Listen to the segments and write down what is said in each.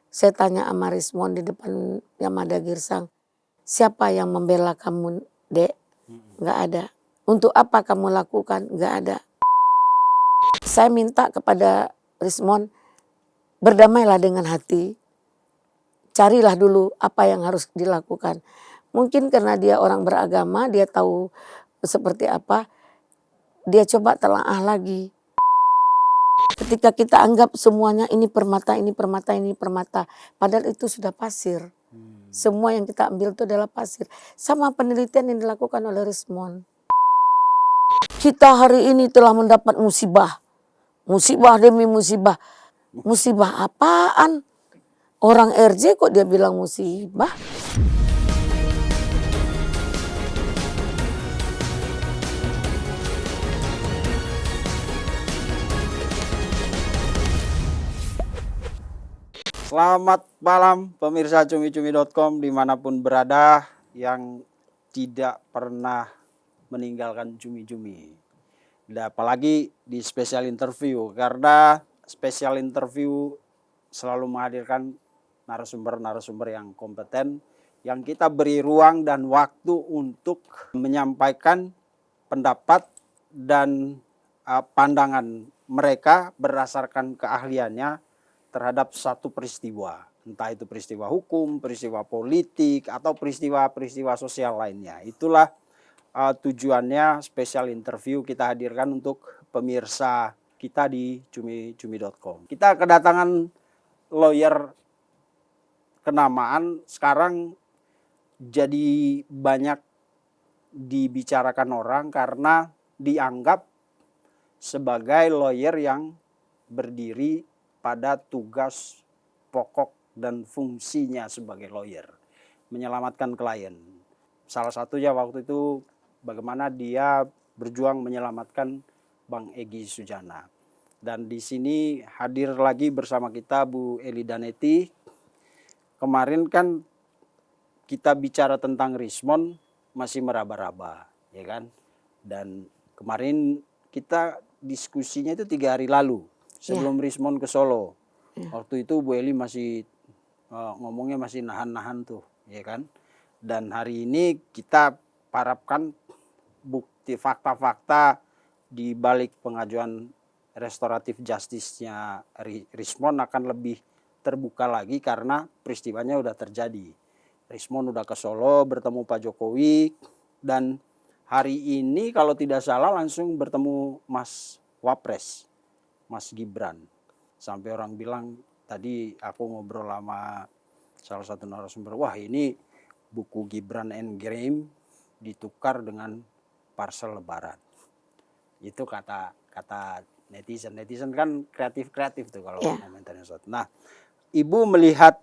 Saya tanya sama Rismon di depan Yamada Girsang, siapa yang membela kamu, Dek? Nggak ada. Untuk apa kamu lakukan? Nggak ada. Saya minta kepada Rismon, berdamailah dengan hati. Carilah dulu apa yang harus dilakukan. Mungkin karena dia orang beragama, dia tahu seperti apa, dia coba telaah lagi. Ketika kita anggap semuanya ini permata, ini permata, ini permata, padahal itu sudah pasir. Semua yang kita ambil itu adalah pasir. Sama penelitian yang dilakukan oleh Rismon. Kita hari ini telah mendapat musibah. Musibah demi musibah. Musibah apaan? Orang RJ kok dia bilang musibah? Selamat malam pemirsa cumi-cumi.com dimanapun berada yang tidak pernah meninggalkan cumi-cumi. Dan apalagi di spesial interview, karena spesial interview selalu menghadirkan narasumber-narasumber yang kompeten, yang kita beri ruang dan waktu untuk menyampaikan pendapat dan pandangan mereka berdasarkan keahliannya terhadap satu peristiwa, entah itu peristiwa hukum, peristiwa politik, atau peristiwa-peristiwa sosial lainnya. Itulah tujuannya spesial interview kita hadirkan untuk pemirsa kita di cumi-cumi.com. Kita kedatangan lawyer kenamaan sekarang jadi banyak dibicarakan orang karena dianggap sebagai lawyer yang berdiri pada tugas pokok dan fungsinya sebagai lawyer, menyelamatkan klien. Salah satunya waktu itu bagaimana dia berjuang menyelamatkan Bang Egy Sujana. Dan di sini hadir lagi bersama kita Bu Eli Daneti. Kemarin kan kita bicara tentang Rismon masih meraba-raba, ya kan? Dan kemarin kita diskusinya itu 3 hari lalu. Sebelum Rismon ke Solo. Waktu itu Bu Eli masih ngomongnya masih nahan-nahan tuh, ya kan. Dan hari ini kita harapkan bukti fakta-fakta di balik pengajuan restoratif justice-nya Rismon akan lebih terbuka lagi karena peristiwanya udah terjadi. Rismon udah ke Solo bertemu Pak Jokowi dan hari ini kalau tidak salah langsung bertemu Mas Wapres. Mas Gibran. Sampai orang bilang, tadi aku ngobrol sama salah satu narasumber, wah ini buku Gibran and Graham ditukar dengan parcel lebaran. Itu kata netizen. Netizen kan kreatif tuh kalau komentarnya. Nah, Ibu melihat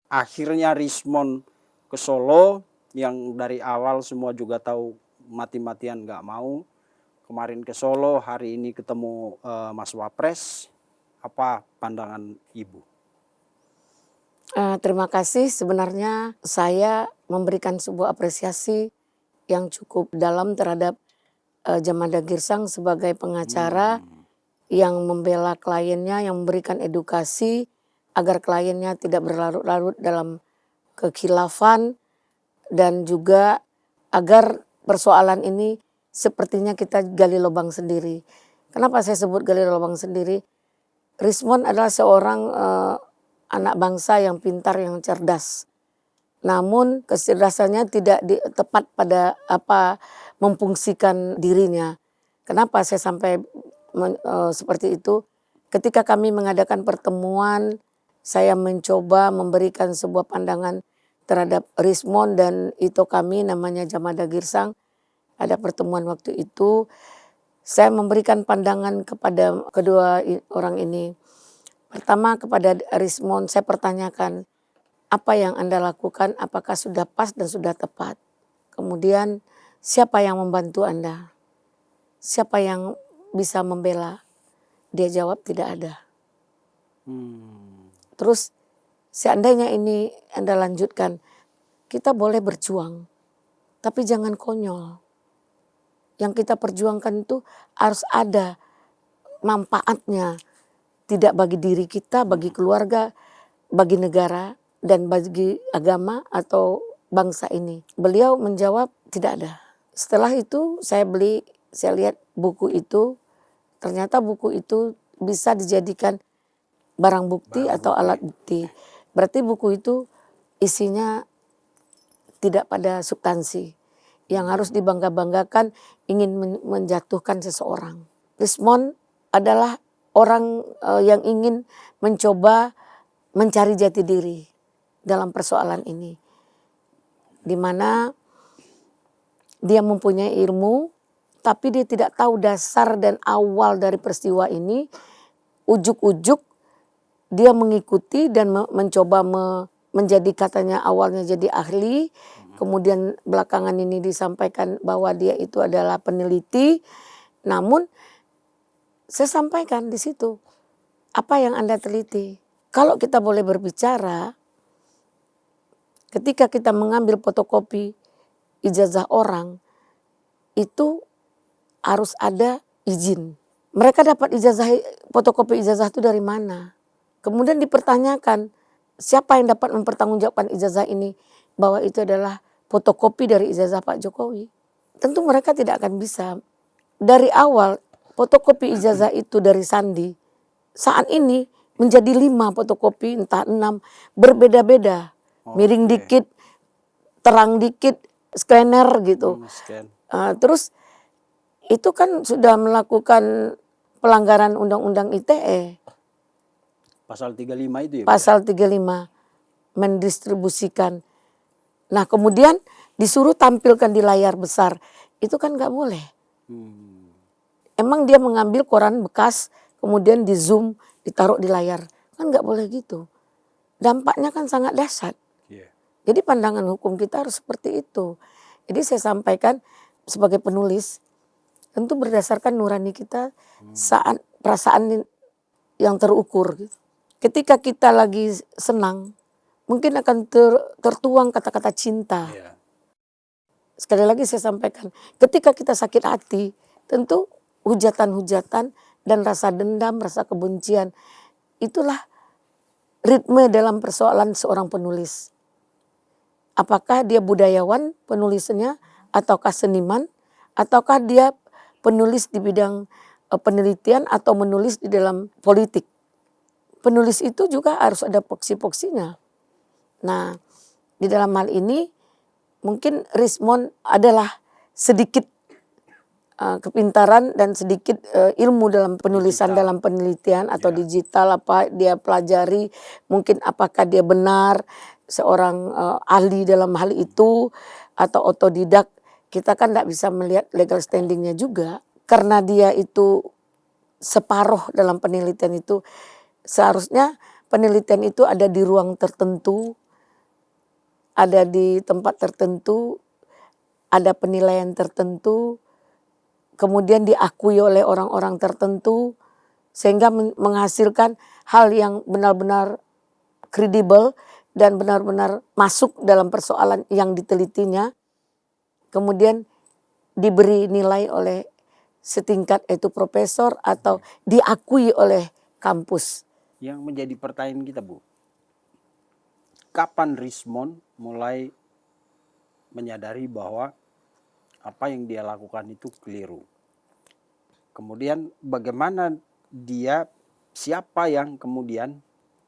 akhirnya Rismon ke Solo yang dari awal semua juga tahu mati-matian nggak mau. Kemarin ke Solo, hari ini ketemu Mas Wapres. Apa pandangan Ibu? Terima kasih. Sebenarnya saya memberikan sebuah apresiasi yang cukup dalam terhadap Yamada Girsang sebagai pengacara yang membela kliennya, yang memberikan edukasi agar kliennya tidak berlarut-larut dalam kekhilafan dan juga agar persoalan ini sepertinya kita gali lubang sendiri. Kenapa saya sebut gali lubang sendiri? Rismon adalah seorang anak bangsa yang pintar, yang cerdas. Namun kecerdasannya tidak tepat pada memfungsikan dirinya. Kenapa saya sampai seperti itu? Ketika kami mengadakan pertemuan, saya mencoba memberikan sebuah pandangan terhadap Rismon dan itu kami namanya Yamada Girsang. Ada pertemuan waktu itu, saya memberikan pandangan kepada kedua orang ini. Pertama kepada Rismon saya pertanyakan, apa yang Anda lakukan apakah sudah pas dan sudah tepat? Kemudian siapa yang membantu Anda? Siapa yang bisa membela? Dia jawab tidak ada. Terus seandainya ini Anda lanjutkan, kita boleh berjuang, tapi jangan konyol. Yang kita perjuangkan itu harus ada manfaatnya. Tidak bagi diri kita, bagi keluarga. bagi negara dan bagi agama atau bangsa ini? Beliau menjawab tidak ada. Setelah itu saya lihat buku itu, ternyata buku itu bisa dijadikan barang bukti atau alat bukti. Berarti buku itu isinya tidak pada substansi yang harus dibangga-banggakan, ingin menjatuhkan seseorang. Rismond adalah orang yang ingin mencoba mencari jati diri dalam persoalan ini, di mana dia mempunyai ilmu, tapi dia tidak tahu dasar dan awal dari peristiwa ini. Ujuk-ujuk dia mengikuti dan mencoba menjadi, katanya awalnya jadi ahli, kemudian belakangan ini disampaikan bahwa dia itu adalah peneliti. Namun saya sampaikan di situ, apa yang Anda teliti? Kalau kita boleh berbicara, ketika kita mengambil fotokopi ijazah orang, itu harus ada izin. Mereka dapat fotokopi ijazah itu dari mana? Kemudian dipertanyakan, siapa yang dapat mempertanggungjawabkan ijazah ini bahwa itu adalah fotokopi dari ijazah Pak Jokowi? Tentu mereka tidak akan bisa. Dari awal fotokopi ijazah itu dari Sandi, saat ini menjadi 5 fotokopi, entah 6, berbeda-beda. Miring dikit, terang dikit, scanner gitu. Terus itu kan sudah melakukan pelanggaran Undang-Undang ITE. Pasal 35 itu ya? Pasal 35, mendistribusikan. Nah kemudian disuruh tampilkan di layar besar, itu kan nggak boleh. Emang dia mengambil koran bekas, kemudian di zoom, ditaruh di layar. Kan nggak boleh gitu. Dampaknya kan sangat dahsyat. Jadi pandangan hukum kita harus seperti itu. Jadi saya sampaikan sebagai penulis, tentu berdasarkan nurani kita saat perasaan yang terukur. Ketika kita lagi senang, mungkin akan tertuang kata-kata cinta. Sekali lagi saya sampaikan, ketika kita sakit hati, tentu hujatan-hujatan dan rasa dendam, rasa kebencian, itulah ritme dalam persoalan seorang penulis. Apakah dia budayawan penulisnya, ataukah seniman, ataukah dia penulis di bidang penelitian atau menulis di dalam politik. Penulis itu juga harus ada poksi-poksinya. Nah, di dalam hal ini mungkin Rismond adalah sedikit kepintaran dan sedikit ilmu dalam penulisan, dalam penelitian atau digital, apa dia pelajari, mungkin apakah dia benar seorang ahli dalam hal itu atau otodidak. Kita kan tidak bisa melihat legal standingnya juga, karena dia itu separuh dalam penelitian itu. Seharusnya penelitian itu ada di ruang tertentu, ada di tempat tertentu, ada penilaian tertentu, kemudian diakui oleh orang-orang tertentu, sehingga menghasilkan hal yang benar-benar kredibel dan benar-benar masuk dalam persoalan yang ditelitinya, kemudian diberi nilai oleh setingkat yaitu profesor atau diakui oleh kampus. Yang menjadi pertanyaan kita, Bu, kapan Rismond mulai menyadari bahwa apa yang dia lakukan itu keliru? Kemudian bagaimana dia, siapa yang kemudian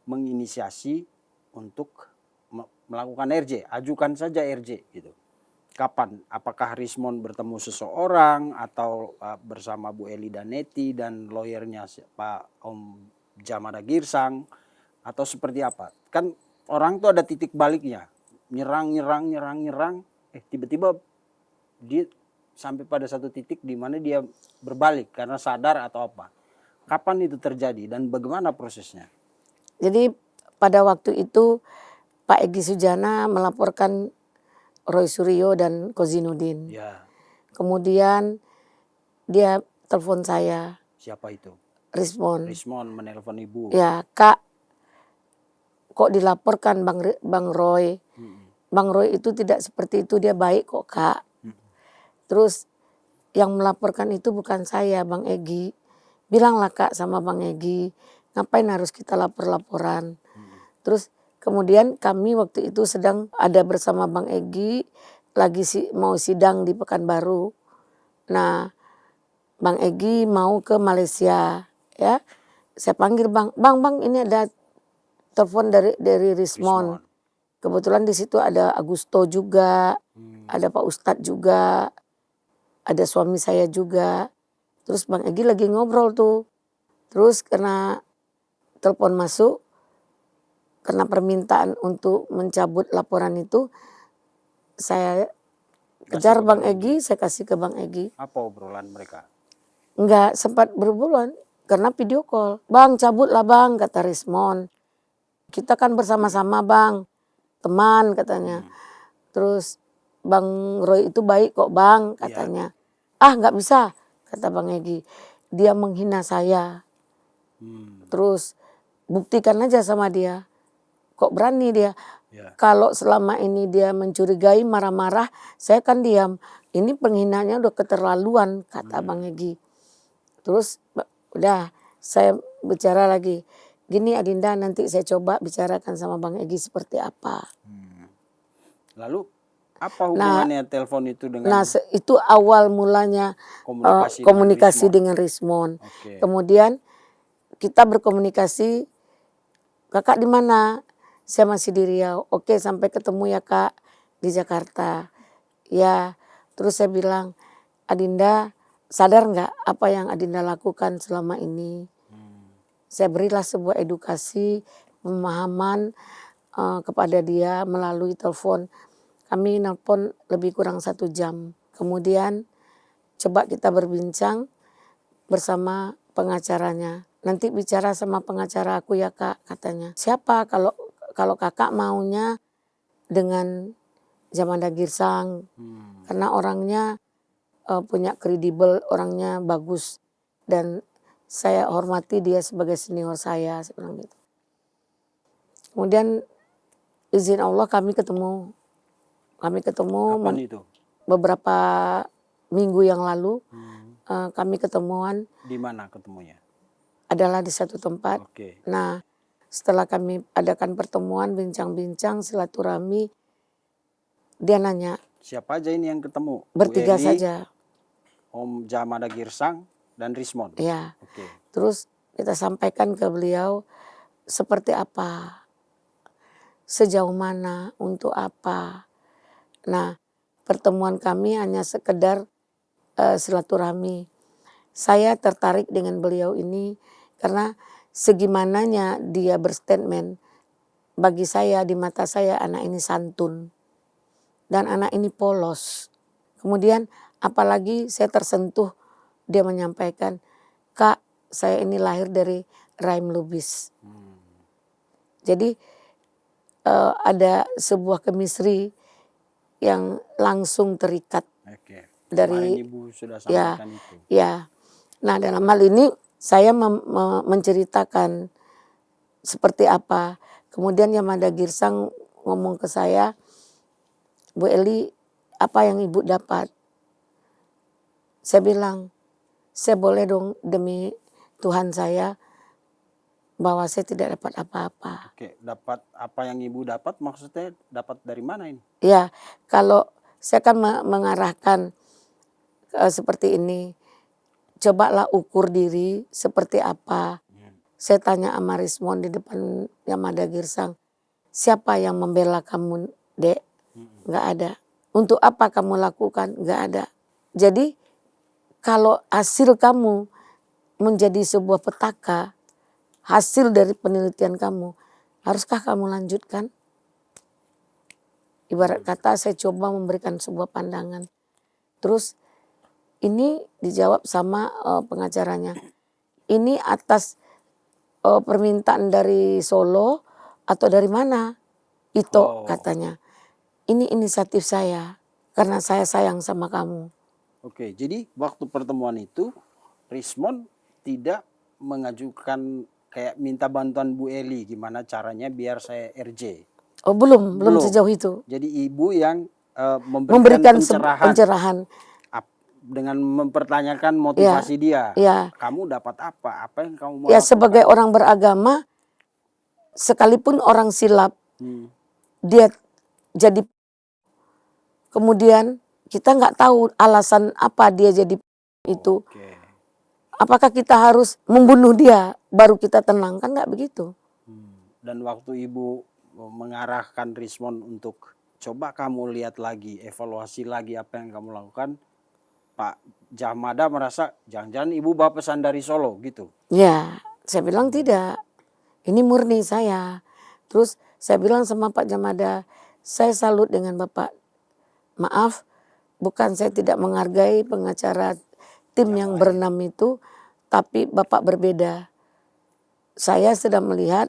menginisiasi untuk melakukan RJ, ajukan saja RJ gitu. Kapan? Apakah Rismond bertemu seseorang atau bersama Bu Eli Daneti dan lawyernya Pak Om Jamada Girsang, atau seperti apa? Kan orang tuh ada titik baliknya, nyerang, tiba-tiba dia sampai pada satu titik di mana dia berbalik karena sadar atau apa. Kapan itu terjadi dan bagaimana prosesnya? Jadi pada waktu itu Pak Egy Sujana melaporkan Roy Suryo dan Kozinudin. Kemudian dia telepon saya. Siapa itu? Rismond. Rismond menelpon ibu. Ya, Kak, kok dilaporkan Bang Roy? Bang Roy itu tidak seperti itu, dia baik kok, Kak. Terus yang melaporkan itu bukan saya, Bang Egy. Bilanglah Kak sama Bang Egy, ngapain harus kita lapor-laporan? Terus kemudian kami waktu itu sedang ada bersama Bang Egy, lagi mau sidang di Pekanbaru. Nah, Bang Egy mau ke Malaysia, ya. Saya panggil Bang, ini ada telepon dari Rismon. Kebetulan di situ ada Agusto juga, ada Pak Ustadz juga, ada suami saya juga. Terus Bang Egy lagi ngobrol tuh. Terus karena telepon masuk, karena permintaan untuk mencabut laporan itu, saya kejar Bang Egy, saya kasih ke Bang Egy. Apa obrolan mereka? Enggak sempat berbulan karena video call. Bang, cabutlah Bang, kata Rismon. Kita kan bersama-sama Bang, teman katanya. Terus Bang Roy itu baik kok Bang, katanya. Ah, nggak bisa, kata Bang Egy. Dia menghina saya. Terus buktikan aja sama dia. Kok berani dia? Kalau selama ini dia mencurigai, marah-marah, saya kan diam. Ini penghinanya udah keterlaluan, kata Bang Egy. Terus udah saya bicara lagi. Gini Adinda, nanti saya coba bicarakan sama Bang Egy seperti apa. Lalu apa hubungannya telepon itu dengan? Nah, itu awal mulanya komunikasi dengan Rismon. Kemudian kita berkomunikasi, kakak di mana? Saya masih di Riau. Oke, sampai ketemu ya Kak di Jakarta. Ya, terus saya bilang, Adinda sadar nggak apa yang Adinda lakukan selama ini? Saya berilah sebuah edukasi, pemahaman kepada dia melalui telepon. Kami nelpon lebih kurang 1 jam. Kemudian coba kita berbincang bersama pengacaranya. Nanti bicara sama pengacara aku ya Kak, katanya. Siapa kalau kakak maunya dengan Jamanda Girsang. Karena orangnya punya kredibel, orangnya bagus. Dan saya hormati dia sebagai senior saya, seperti itu. Kemudian izin Allah kami ketemu. Kapan itu? Beberapa minggu yang lalu. Kami ketemuan. Di mana ketemunya? Adalah di satu tempat. Nah, setelah kami adakan pertemuan, bincang-bincang, silaturahmi, dia nanya. Siapa aja ini yang ketemu? Bertiga Bu Eli, saja. Om Jamanda Girsang dan Rismon. Ya. Terus kita sampaikan ke beliau seperti apa, sejauh mana, untuk apa. Nah, pertemuan kami hanya sekedar silaturahmi. Saya tertarik dengan beliau ini karena segimananya dia berstatement, bagi saya, di mata saya anak ini santun dan anak ini polos. Kemudian apalagi saya tersentuh, dia menyampaikan, Kak, saya ini lahir dari rahim Lubis. Jadi ada sebuah chemistry yang langsung terikat. Dari Ibu sudah sampaikan itu. Ya. Nah, dalam hal ini saya menceritakan seperti apa. Kemudian Jamanda Girsang ngomong ke saya, Bu Eli, apa yang Ibu dapat? Saya bilang, saya boleh dong demi Tuhan saya bahwa saya tidak dapat apa-apa. Dapat apa yang Ibu dapat maksudnya dapat dari mana ini? Ya, kalau saya kan mengarahkan seperti ini. Cobalah ukur diri seperti apa. Saya tanya sama Rismon di depan Jamanda Girsang, siapa yang membela kamu, Dek? Nggak ada. Untuk apa kamu lakukan? Nggak ada. Jadi kalau hasil kamu menjadi sebuah petaka, hasil dari penelitian kamu, haruskah kamu lanjutkan? Ibarat kata saya coba memberikan sebuah pandangan. Terus ini dijawab sama pengacaranya. Ini atas permintaan dari Solo atau dari mana? Itu katanya. Ini inisiatif saya karena saya sayang sama kamu. Jadi waktu pertemuan itu Rismon tidak mengajukan kayak minta bantuan Bu Eli gimana caranya biar saya RJ. Oh belum sejauh itu. Jadi Ibu yang memberikan pencerahan. Dengan mempertanyakan motivasi dia. Kamu dapat apa? Apa yang kamu mau lakukan? Sebagai orang beragama, sekalipun orang silap, Hmm. dia jadi, kemudian kita nggak tahu alasan apa dia jadi itu. Oke. Apakah kita harus membunuh dia baru kita tenang? Kan nggak begitu. Dan waktu Ibu mengarahkan Rismon untuk coba kamu lihat lagi, evaluasi lagi apa yang kamu lakukan, Pak Jamada merasa jangan-jangan Ibu bawa pesan dari Solo gitu. Ya, saya bilang tidak. Ini murni saya. Terus saya bilang sama Pak Jamada, saya salut dengan Bapak. Maaf, bukan saya tidak menghargai pengacara tim yang berenam itu, tapi Bapak berbeda. Saya sedang melihat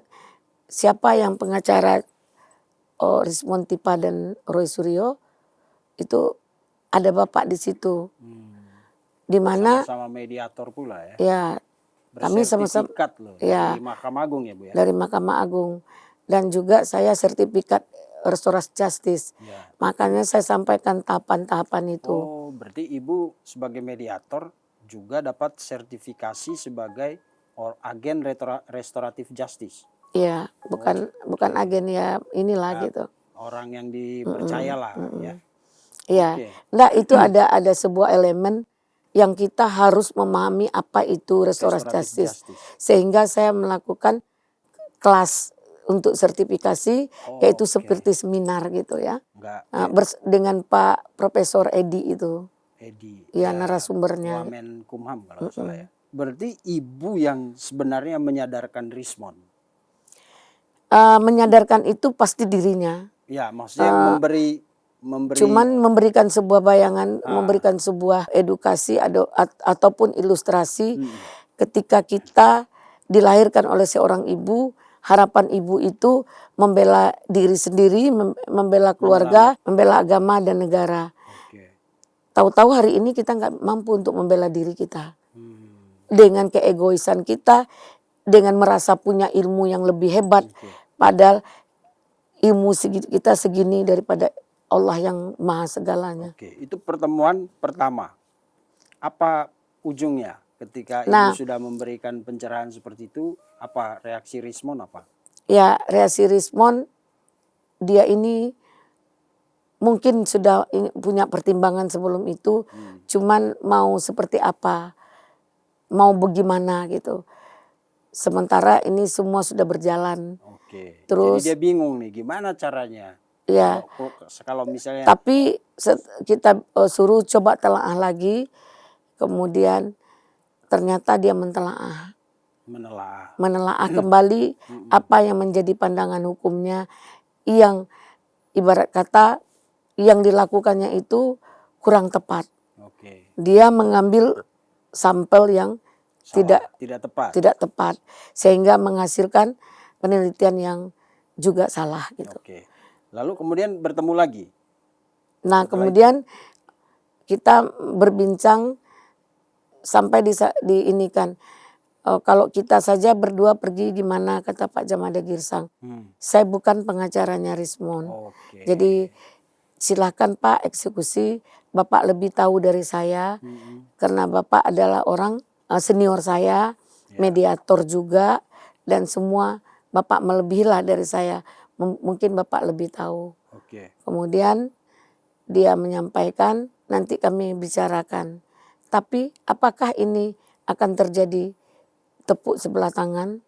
siapa yang pengacara Rismon Tipa dan Roy Suryo, itu ada Bapak di situ. Di mana Sama mediator pula ya. ya kami sama-sama Bersertifikat loh ya, dari Mahkamah Agung ya Bu ya. dari Mahkamah Agung. Dan juga saya sertifikat Restoratif Justice. Ya. Makanya saya sampaikan tahapan-tahapan itu. Oh, berarti Ibu sebagai mediator juga dapat sertifikasi sebagai agen restoratif justice. Iya, bukan agen ya inilah gitu. Orang yang dipercaya lah ya. Iya. Oke. Enggak, itu ada sebuah elemen yang kita harus memahami apa itu restoratif justice. Sehingga saya melakukan kelas untuk sertifikasi, yaitu seperti seminar gitu ya. Dengan Pak Profesor Edi itu. Edi. Ya, narasumbernya. Wamenkumham kalau salah ya. Berarti Ibu yang sebenarnya menyadarkan Rismon. Menyadarkan itu pasti dirinya. Ya, maksudnya memberi. Cuman memberikan sebuah bayangan, memberikan sebuah edukasi ataupun ilustrasi ketika kita dilahirkan oleh seorang ibu, harapan ibu itu membela diri sendiri, membela keluarga, membela agama dan negara. Tahu-tahu hari ini kita nggak mampu untuk membela diri kita. Dengan keegoisan kita, dengan merasa punya ilmu yang lebih hebat, padahal ilmu kita segini daripada Allah yang maha segalanya. Oke, itu pertemuan pertama. Apa ujungnya ketika Ibu sudah memberikan pencerahan seperti itu? Apa reaksi Rismon apa? Ya, reaksi Rismon, dia ini mungkin sudah punya pertimbangan sebelum itu. Cuman mau seperti apa, mau bagaimana gitu. Sementara ini semua sudah berjalan. Oke. Terus, jadi dia bingung nih gimana caranya. Ya, kalau misalnya. Tapi kita suruh coba telaah lagi, kemudian ternyata dia menelaah kembali apa yang menjadi pandangan hukumnya, yang ibarat kata yang dilakukannya itu kurang tepat. Dia mengambil sampel yang tidak tepat, sehingga menghasilkan penelitian yang juga salah gitu. Lalu kemudian bertemu lagi. Nah, kemudian kita berbincang sampai diinikan. Kalau kita saja berdua pergi gimana, kata Pak Jamada Girsang. Saya bukan pengacaranya Rismon. Jadi silahkan Pak eksekusi, Bapak lebih tahu dari saya. Karena Bapak adalah orang senior saya, mediator juga, dan semua Bapak melebihilah dari saya. Mungkin Bapak lebih tahu. Kemudian dia menyampaikan, nanti kami bicarakan. Tapi apakah ini akan terjadi tepuk sebelah tangan?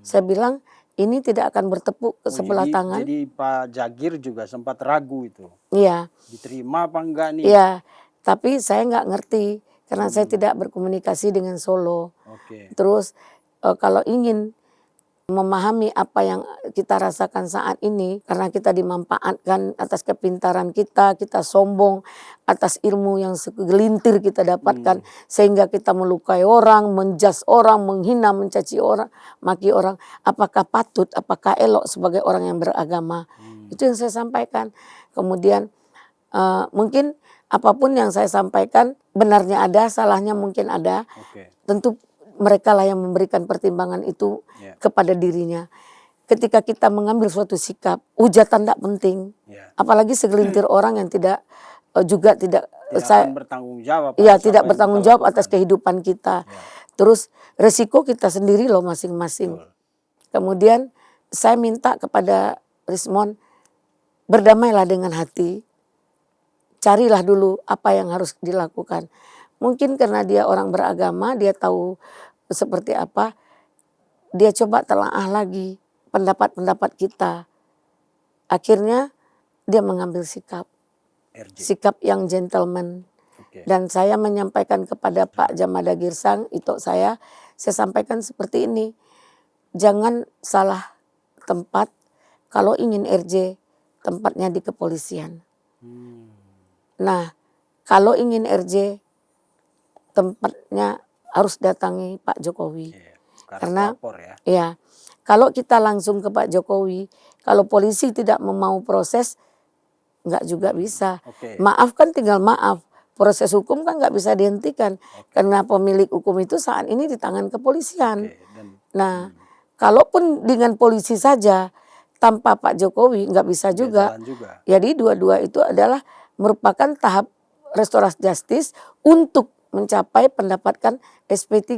Saya bilang ini tidak akan bertepuk ke sebelah tangan. Jadi Pak Jagir juga sempat ragu itu. Iya. Diterima apa enggak nih? Iya, tapi saya nggak ngerti karena saya tidak berkomunikasi dengan Solo. Terus kalau ingin memahami apa yang kita rasakan saat ini, karena kita dimanfaatkan atas kepintaran kita sombong atas ilmu yang segelintir kita dapatkan, sehingga kita melukai orang, menjas orang, menghina, mencaci orang, maki orang. Apakah patut, apakah elok sebagai orang yang beragama? Itu yang saya sampaikan. Kemudian mungkin apapun yang saya sampaikan, benarnya ada, salahnya mungkin ada. Tentu mereka lah yang memberikan pertimbangan itu kepada dirinya. Ketika kita mengambil suatu sikap, hujatan tidak penting. Apalagi segelintir orang yang tidak bertanggung jawab. Iya, tidak bertanggung jawab atas kehidupan kita. Terus resiko kita sendiri loh masing-masing. Kemudian saya minta kepada Rismon, berdamailah dengan hati. Carilah dulu apa yang harus dilakukan. Mungkin karena dia orang beragama, dia tahu seperti apa. Dia coba telaah lagi pendapat-pendapat kita. Akhirnya dia mengambil sikap. Sikap yang gentleman. Dan saya menyampaikan kepada Pak Jamada Girsang, itu saya sampaikan seperti ini. Jangan salah tempat, kalau ingin RJ, tempatnya di kepolisian. Nah, kalau ingin RJ, tempatnya harus datangi Pak Jokowi. Karena ya, kalau kita langsung ke Pak Jokowi, kalau polisi tidak mau proses, nggak juga bisa. Maaf kan tinggal maaf. Proses hukum kan nggak bisa dihentikan. Karena pemilik hukum itu saat ini di tangan kepolisian. Nah, kalaupun dengan polisi saja, tanpa Pak Jokowi nggak bisa juga. Jadi dua-dua itu adalah merupakan tahap restoratif justice untuk mencapai mendapatkan SP3.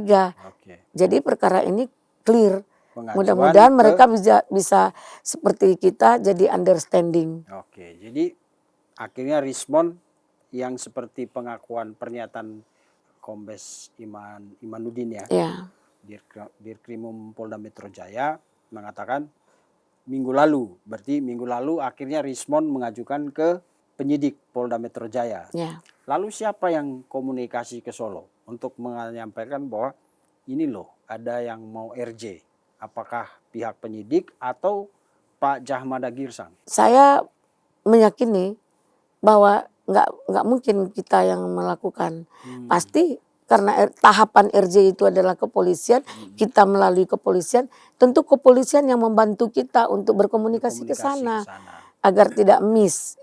Jadi perkara ini clear. Mudah-mudahan mereka bisa seperti kita jadi understanding. Jadi akhirnya Rismon yang seperti pengakuan pernyataan Kombes Imanuddin ya. Dirkrimum Polda Metro Jaya mengatakan minggu lalu akhirnya Rismon mengajukan ke penyidik Polda Metro Jaya. Lalu siapa yang komunikasi ke Solo untuk menyampaikan bahwa ini loh ada yang mau RJ? Apakah pihak penyidik atau Pak Jamada Girsang? Saya meyakini bahwa nggak mungkin kita yang melakukan. Pasti karena tahapan RJ itu adalah kepolisian, kita melalui kepolisian, tentu kepolisian yang membantu kita untuk berkomunikasi ke sana agar tidak miss.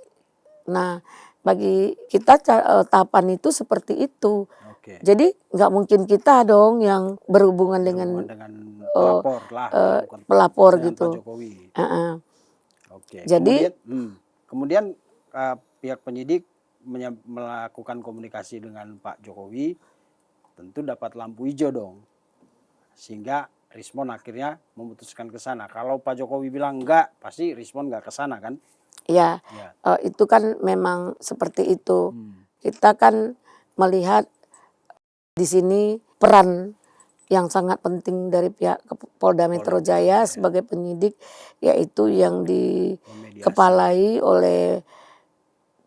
Nah, bagi kita tahapan itu seperti itu. Jadi nggak mungkin kita dong yang berhubungan dengan pelapor gitu. Jadi kemudian pihak penyidik melakukan komunikasi dengan Pak Jokowi, tentu dapat lampu hijau dong, sehingga Rismon akhirnya memutuskan ke sana. Kalau Pak Jokowi bilang enggak, pasti Rismon enggak ke sana kan? Ya. Itu kan memang seperti itu. Kita kan melihat di sini peran yang sangat penting dari pihak Polda Metro Jaya sebagai penyidik, yaitu yang dikepalai oleh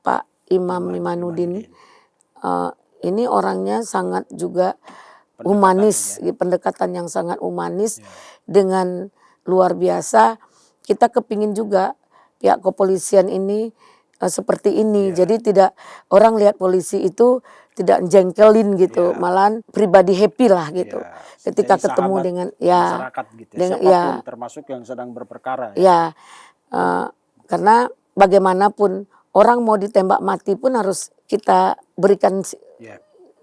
Pak Imanuddin. Ini orangnya sangat juga humanis, pendekatan yang sangat humanis dengan luar biasa. Kita kepingin juga pihak kepolisian ini seperti ini. Jadi tidak orang lihat polisi itu tidak jengkelin gitu, malahan pribadi happy lah gitu. Ketika ketemu dengan masyarakat gitu. Siapapun termasuk yang sedang berperkara. Karena bagaimanapun orang mau ditembak mati pun harus kita berikan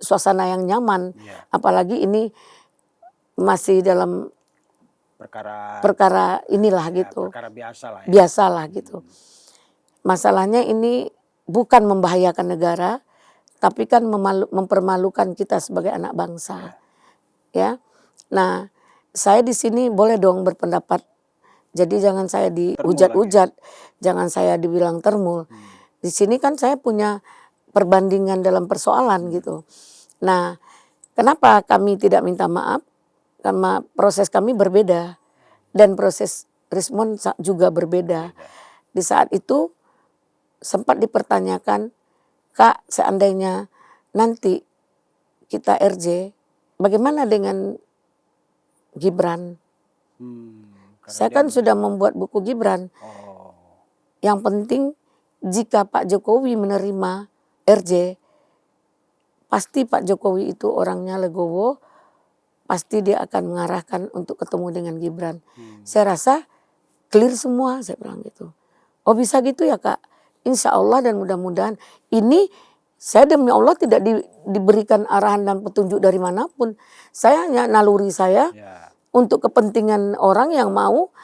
suasana yang nyaman. Apalagi ini masih dalam perkara inilah gitu. Perkara biasa lah. Biasalah gitu. Masalahnya ini bukan membahayakan negara, tapi kan mempermalukan kita sebagai anak bangsa. Ya. Nah, saya di sini boleh dong berpendapat. Jadi jangan saya dihujat-hujat, jangan saya dibilang termul. Di sini kan saya punya perbandingan dalam persoalan gitu. Nah, kenapa kami tidak minta maaf? Karena proses kami berbeda dan proses Rismon juga berbeda. Di saat itu sempat dipertanyakan, Kak, seandainya nanti kita RJ, bagaimana dengan Gibran? Saya kan sudah membuat buku Gibran. Yang penting jika Pak Jokowi menerima RJ, pasti Pak Jokowi itu orangnya legowo, pasti dia akan mengarahkan untuk ketemu dengan Gibran. Saya rasa clear semua, saya bilang gitu. Oh bisa gitu ya Kak? Insya Allah dan mudah-mudahan ini saya demi Allah tidak diberikan arahan dan petunjuk dari manapun. Saya hanya naluri saya untuk kepentingan orang yang mau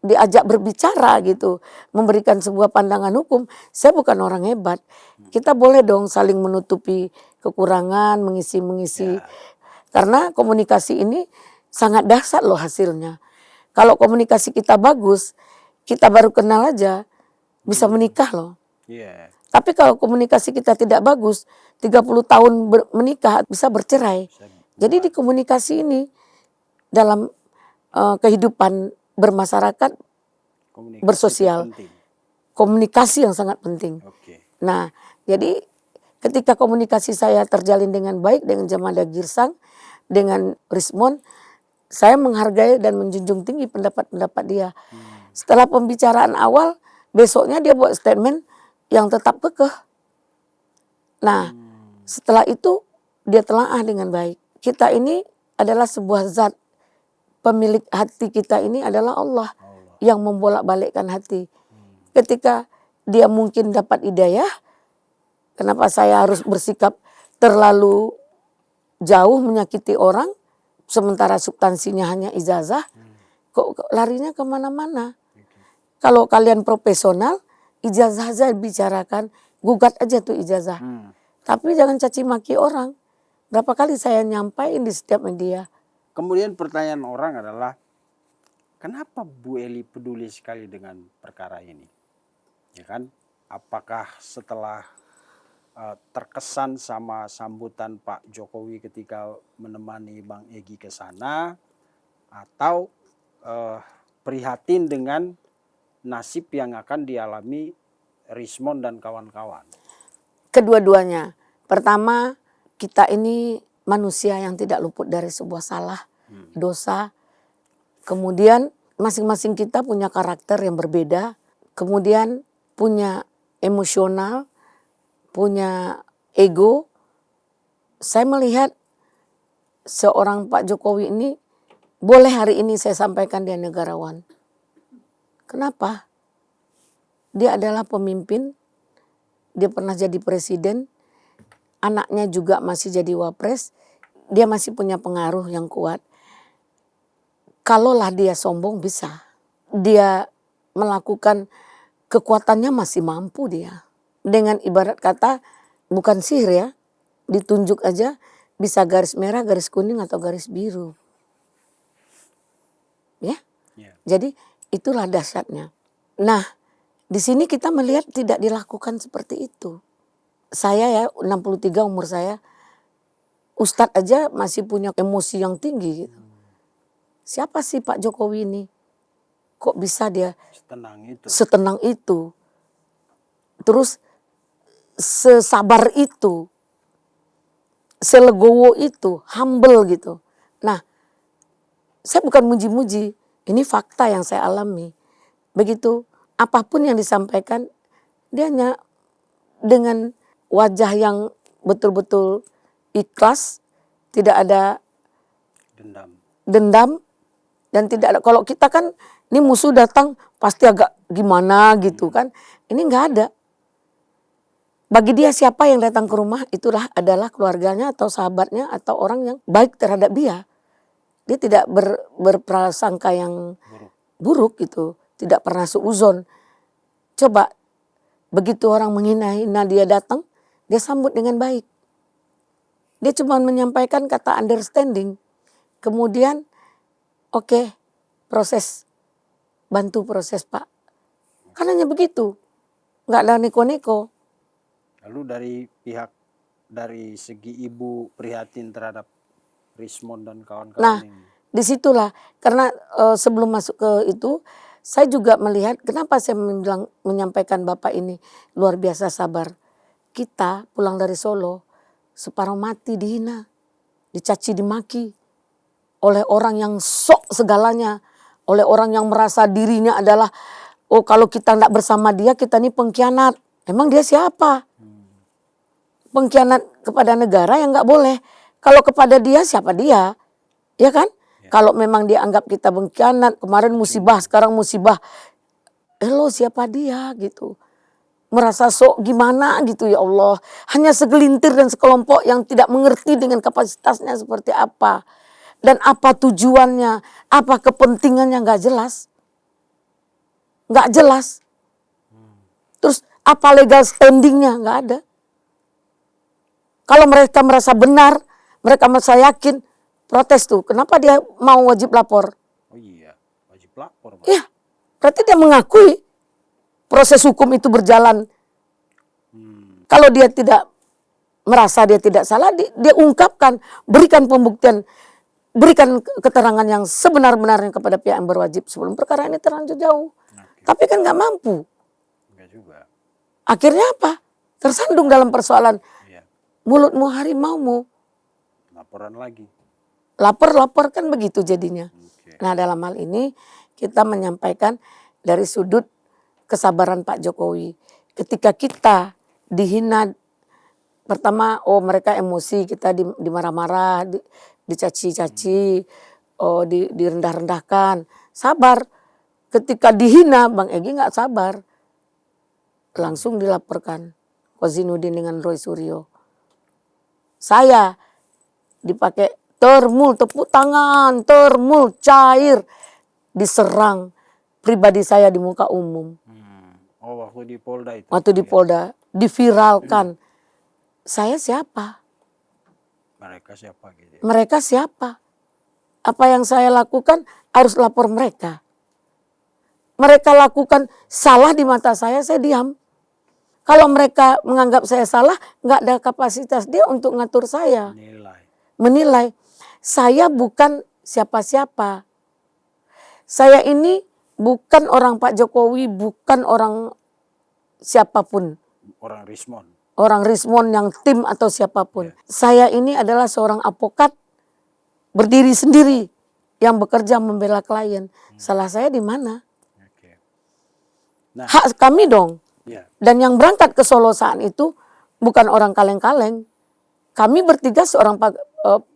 diajak berbicara gitu. Memberikan sebuah pandangan hukum. Saya bukan orang hebat. Kita boleh dong saling menutupi kekurangan, mengisi-mengisi. Karena komunikasi ini sangat dahsyat loh hasilnya. Kalau komunikasi kita bagus, kita baru kenal aja bisa menikah loh. Iya. Tapi kalau komunikasi kita tidak bagus, 30 tahun menikah bisa bercerai. Jadi di komunikasi ini dalam kehidupan bermasyarakat, Komunikasi bersosial, itu penting. komunikasi yang sangat penting. Oke. Nah, jadi ketika komunikasi saya terjalin dengan baik dengan Jamada Girsang, dengan Rismon, saya menghargai dan menjunjung tinggi pendapat-pendapat dia. Setelah pembicaraan awal, besoknya dia buat statement yang tetap kekeh. Nah, setelah itu dia telaah dengan baik. Kita ini adalah sebuah zat. Pemilik hati kita ini adalah Allah yang membolak-balikkan hati. Ketika dia mungkin dapat hidayah, kenapa saya harus bersikap terlalu jauh menyakiti orang, sementara substansinya hanya ijazah, kok larinya kemana-mana. Kalau kalian profesional, ijazah aja bicarakan, gugat aja tuh ijazah. Tapi jangan caci maki orang. Berapa kali saya nyampaikan di setiap media. Kemudian pertanyaan orang adalah, kenapa Bu Eli peduli sekali dengan perkara ini? Ya kan? Apakah setelah terkesan sama sambutan Pak Jokowi ketika menemani Bang Egy ke sana, atau prihatin dengan nasib yang akan dialami Rismon dan kawan-kawan? Kedua-duanya. Pertama, kita ini manusia yang tidak luput dari sebuah salah, dosa. Kemudian masing-masing kita punya karakter yang berbeda. Kemudian punya emosional, punya ego. Saya melihat seorang Pak Jokowi ini, boleh hari ini saya sampaikan dia negarawan. Kenapa? Dia adalah pemimpin, dia pernah jadi presiden, anaknya juga masih jadi wapres, dia masih punya pengaruh yang kuat. Kalaulah dia sombong bisa, dia melakukan kekuatannya masih mampu dia. Dengan ibarat kata, bukan sihir ya, ditunjuk aja bisa garis merah, garis kuning atau garis biru. Ya, jadi itulah dahsyatnya. Nah, di sini kita melihat tidak dilakukan seperti itu. Saya ya 63 umur saya, Ustadz aja masih punya emosi yang tinggi gitu. Siapa sih Pak Jokowi ini? Kok bisa dia setenang itu? Terus sesabar itu, selegowo itu, humble gitu. Nah, saya bukan muji-muji, ini fakta yang saya alami. Begitu apapun yang disampaikan, dia hanya dengan wajah yang betul-betul ikhlas, tidak ada dendam dan tidak ada. Kalau kita kan ini musuh datang pasti agak gimana gitu kan. Ini nggak ada. Bagi dia siapa yang datang ke rumah itulah adalah keluarganya atau sahabatnya atau orang yang baik terhadap dia. Dia tidak berprasangka yang buruk gitu, tidak pernah suuzon. Coba begitu orang menghina-hina dia datang, dia sambut dengan baik. Dia cuma menyampaikan kata understanding. Kemudian oke, bantu proses Pak. Kan hanya begitu, nggak ada neko-neko. Lalu dari segi ibu prihatin terhadap Rismon dan kawan-kawan Nah, ini. disitulah karena sebelum masuk ke itu, saya juga melihat kenapa saya menyampaikan Bapak ini luar biasa sabar. Kita pulang dari Solo, separuh mati dihina, dicaci dimaki oleh orang yang sok segalanya, oleh orang yang merasa dirinya adalah, oh kalau kita tidak bersama dia, kita ini pengkhianat. Emang dia siapa? Pengkhianat kepada negara yang nggak boleh. Kalau kepada dia, siapa dia? Ya kan? Ya. Kalau memang dia anggap kita pengkhianat, kemarin musibah, sekarang musibah. Lo siapa dia gitu. Merasa sok gimana gitu ya Allah. Hanya segelintir dan sekelompok yang tidak mengerti dengan kapasitasnya seperti apa. Dan apa tujuannya, apa kepentingannya nggak jelas. Nggak jelas. Terus apa legal standingnya, nggak ada. Kalau mereka merasa benar, mereka merasa yakin, protes tuh. Kenapa dia mau wajib lapor? Oh iya, wajib lapor, Pak. Iya, berarti dia mengakui proses hukum itu berjalan. Kalau dia tidak merasa dia tidak salah, dia ungkapkan, berikan pembuktian, berikan keterangan yang sebenar-benarnya kepada pihak yang berwajib sebelum perkara ini terlanjur jauh. Oke. Tapi kan nggak mampu. Enggak juga. Akhirnya apa? Tersandung dalam persoalan Iya. mulutmu harimaumu. Laporan lagi. Lapor-lapor kan begitu jadinya. Oke. Nah dalam hal ini kita menyampaikan dari sudut kesabaran Pak Jokowi. Ketika kita dihina, pertama mereka emosi, kita dimarah-marah, dicaci-caci, direndah-rendahkan. Sabar. Ketika dihina Bang Egy nggak sabar. Langsung dilaporkan Kozinudin dengan Roy Suryo. Saya dipakai termul, tepuk tangan, termul, cair, diserang pribadi saya di muka umum. Oh, waktu di Polda itu. Waktu di Polda, diviralkan. Saya siapa? Mereka siapa gitu ya? Mereka siapa? Apa yang saya lakukan harus lapor mereka. Mereka lakukan salah di mata saya diam. Kalau mereka menganggap saya salah, nggak ada kapasitas dia untuk ngatur saya. Menilai. Saya bukan siapa-siapa. Saya ini bukan orang Pak Jokowi, bukan orang siapapun. Orang Rismon. Orang Rismon yang tim atau siapapun. Saya ini adalah seorang advokat berdiri sendiri yang bekerja membela klien. Salah saya di mana? Oke. Nah, Hak kami dong. ya. Dan yang berangkat ke Solo saat itu bukan orang kaleng-kaleng. Kami bertiga seorang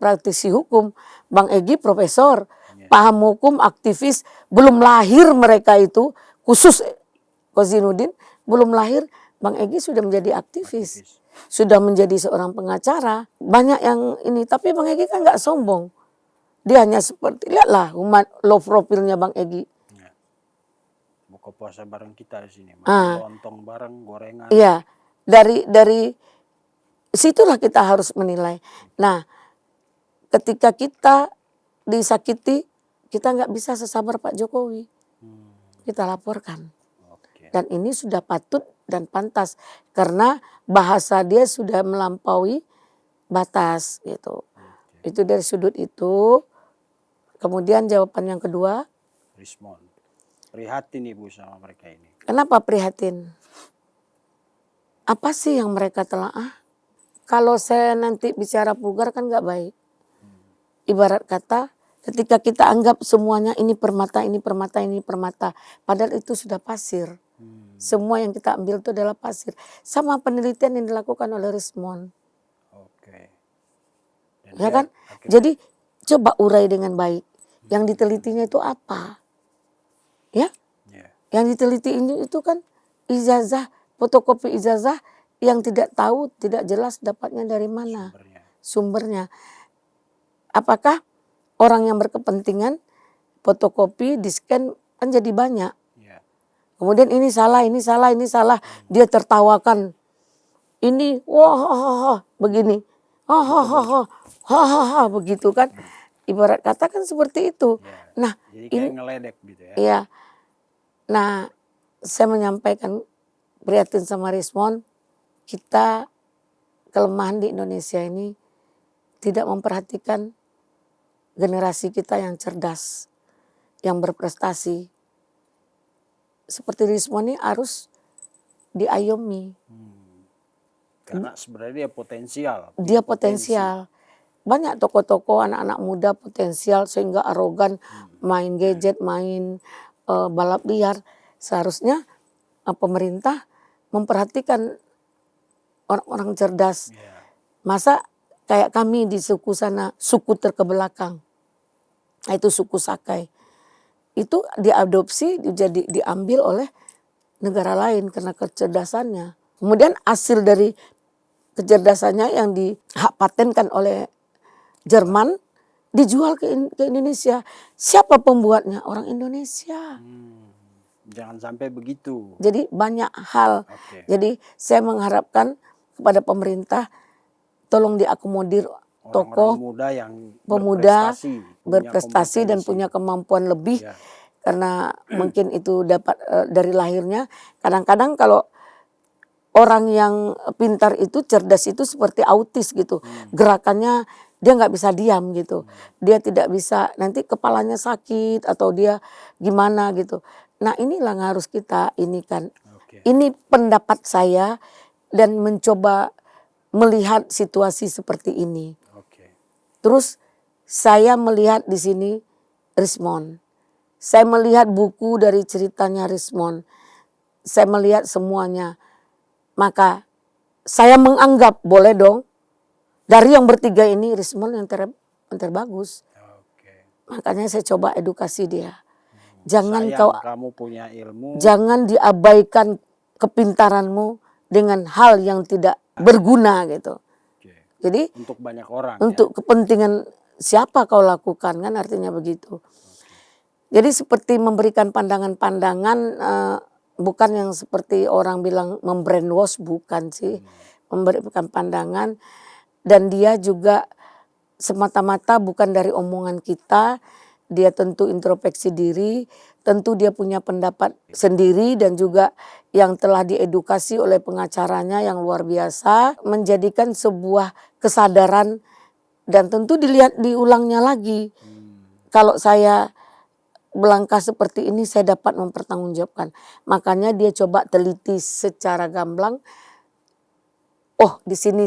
praktisi hukum. Bang Egy profesor, paham hukum, aktivis. Belum lahir mereka itu, khusus Kozinudin, belum lahir. Bang Egy sudah menjadi aktivis. Sudah menjadi seorang pengacara. Banyak yang ini, tapi Bang Egy kan nggak sombong. Dia hanya seperti, lihatlah low profilnya Bang Egy. Buka puasa bareng kita di sini. Lontong bareng, gorengan. Iya, dari situlah kita harus menilai. Nah, ketika kita disakiti, kita nggak bisa sesabar Pak Jokowi. Kita laporkan. Dan ini sudah patut dan pantas karena bahasa dia sudah melampaui batas gitu. Itu dari sudut itu. Kemudian jawaban yang kedua. Rismon. Prihatin Ibu sama mereka ini. Kenapa prihatin? Apa sih yang mereka telaah? Kalau saya nanti bicara vulgar kan nggak baik. Ibarat kata ketika kita anggap semuanya ini permata, ini permata, ini permata. Padahal itu sudah pasir. Semua yang kita ambil itu adalah pasir. Sama penelitian yang dilakukan oleh Rismon. Oke. Ya kan? Jadi coba urai dengan baik. Yang ditelitinya itu apa? Ya? Yang diteliti ini itu kan ijazah, fotokopi ijazah yang tidak tahu, tidak jelas dapatnya dari mana. Sumbernya. Apakah orang yang berkepentingan fotokopi, di-scan kan jadi banyak. Kemudian ini salah, ini salah, ini salah. Dia tertawakan. Ini wah begini. Begitu kan. Ibarat kata kan seperti itu. Nah, jadi kayak ngeledek gitu ya. Iya. Nah, saya menyampaikan prihatin sama Rismon, kita kelemahan di Indonesia ini tidak memperhatikan generasi kita yang cerdas, yang berprestasi. Seperti Rismon ini harus diayomi. Karena sebenarnya dia potensial. Dia potensial. Banyak tokoh-tokoh anak-anak muda potensial sehingga arogan, main gadget, main balap liar. Seharusnya pemerintah memperhatikan orang-orang cerdas. Masa kayak kami di suku sana, suku terkebelakang. Itu suku Sakai. Itu diadopsi, diambil oleh negara lain karena kecerdasannya. Kemudian hasil dari kecerdasannya yang dihak patenkan oleh Jerman dijual ke Indonesia. Siapa pembuatnya? Orang Indonesia. Jangan sampai begitu. Jadi banyak hal. Jadi saya mengharapkan kepada pemerintah tolong diakomodir tokoh muda yang pemuda berprestasi dan punya kemampuan lebih karena mungkin itu dapat dari lahirnya. Kadang-kadang kalau orang yang pintar itu, cerdas itu seperti autis gitu. Gerakannya dia nggak bisa diam gitu. Dia tidak bisa, nanti kepalanya sakit atau dia gimana gitu. Nah inilah yang harus kita ini kan. Oke. Ini pendapat saya dan mencoba melihat situasi seperti ini. Oke. Terus saya melihat di sini Rismond. Saya melihat buku dari ceritanya Rismond. Saya melihat semuanya. Maka saya menganggap boleh dong dari yang bertiga ini Rismond yang terbagus. Oke. Makanya saya coba edukasi dia. Jangan Sayang kau kamu punya ilmu. jangan diabaikan kepintaranmu dengan hal yang tidak berguna gitu. Oke. Jadi Untuk banyak orang untuk kepentingan siapa kau lakukan kan artinya begitu. Jadi seperti memberikan pandangan-pandangan bukan yang seperti orang bilang membrainwash, bukan sih. Memberikan pandangan dan dia juga semata-mata bukan dari omongan kita. Dia tentu introspeksi diri, tentu dia punya pendapat sendiri dan juga yang telah diedukasi oleh pengacaranya yang luar biasa menjadikan sebuah kesadaran dan tentu dilihat diulangnya lagi. Kalau saya melangkah seperti ini saya dapat mempertanggungjawabkan. Makanya dia coba teliti secara gamblang. Oh di sini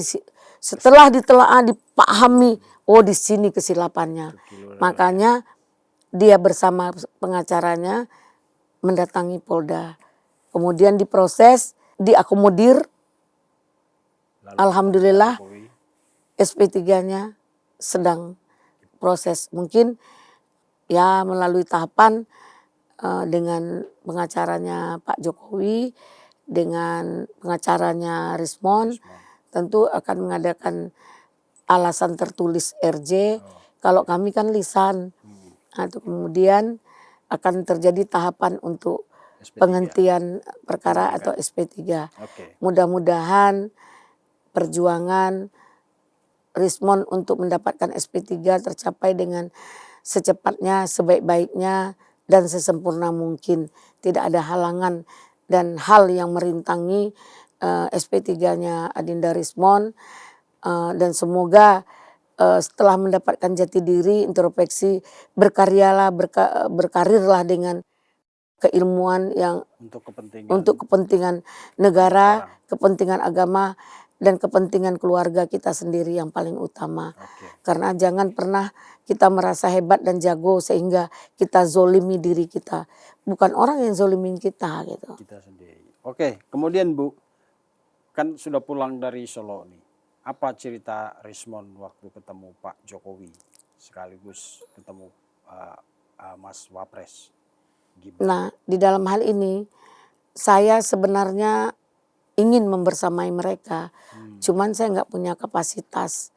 setelah ditelaah dipahami, oh di sini kesilapannya. Makanya dia bersama pengacaranya mendatangi Polda. Kemudian diproses, diakomodir. Lalu Alhamdulillah Pak Jokowi. SP3-nya sedang proses. Mungkin ya melalui tahapan dengan pengacaranya Pak Jokowi, dengan pengacaranya Rismond, tentu akan mengadakan alasan tertulis RJ. Kalau kami kan lisan. Atau kemudian akan terjadi tahapan untuk SP3. penghentian perkara atau SP3. Oke. Mudah-mudahan perjuangan Rismond untuk mendapatkan SP3 tercapai dengan secepatnya, sebaik-baiknya dan sesempurna mungkin. Tidak ada halangan dan hal yang merintangi SP3-nya Adinda Rismond dan semoga setelah mendapatkan jati diri, introspeksi, berkaryalah, berkarirlah dengan keilmuan yang untuk kepentingan negara, kepentingan agama, dan kepentingan keluarga kita sendiri yang paling utama. Karena jangan pernah kita merasa hebat dan jago sehingga kita zolimi diri kita. Bukan orang yang zolimin kita gitu. Kita sendiri. Oke, kemudian Bu, kan sudah pulang dari Solo nih. Apa cerita Rismond waktu ketemu Pak Jokowi sekaligus ketemu Mas Wapres Gibran? Nah, di dalam hal ini saya sebenarnya ingin membersamai mereka, cuman saya nggak punya kapasitas.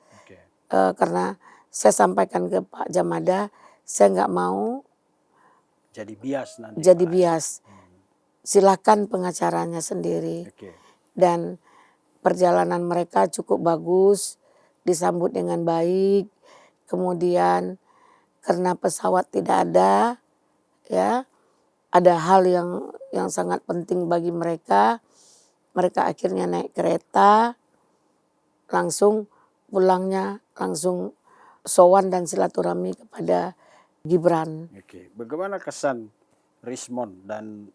Karena saya sampaikan ke Pak Jamada, saya nggak mau jadi bias nanti. Jadi bias. Silakan pengacaranya sendiri. Dan perjalanan mereka cukup bagus, disambut dengan baik. Kemudian karena pesawat tidak ada, ya, ada hal yang sangat penting bagi mereka. Mereka akhirnya naik kereta, langsung pulangnya langsung sowan dan silaturahmi kepada Gibran. Bagaimana kesan Rismond dan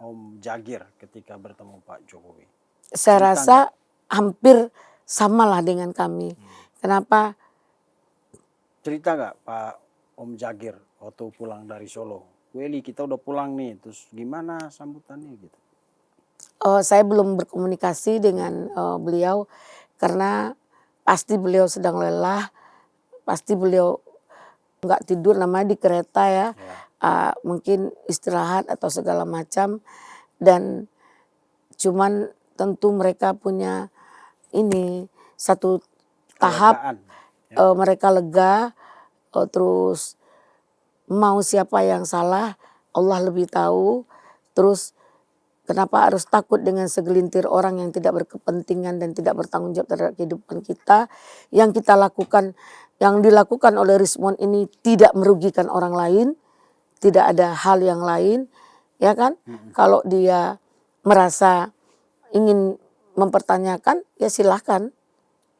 Om Jagir ketika bertemu Pak Jokowi? Saya rasa hampir samalah dengan kami. Kenapa? Cerita nggak Pak Om Jagir waktu pulang dari Solo? Weli kita udah pulang nih, terus gimana sambutannya gitu? Saya belum berkomunikasi dengan beliau karena pasti beliau sedang lelah, pasti beliau nggak tidur namanya di kereta ya. Mungkin istirahat atau segala macam dan cuman tentu mereka punya ini satu tahap mereka lega, terus mau siapa yang salah Allah lebih tahu. Terus kenapa harus takut dengan segelintir orang yang tidak berkepentingan dan tidak bertanggung jawab terhadap kehidupan kita. Yang kita lakukan, yang dilakukan oleh Rismond ini tidak merugikan orang lain, tidak ada hal yang lain, ya kan? Kalau dia merasa ingin mempertanyakan, ya silahkan.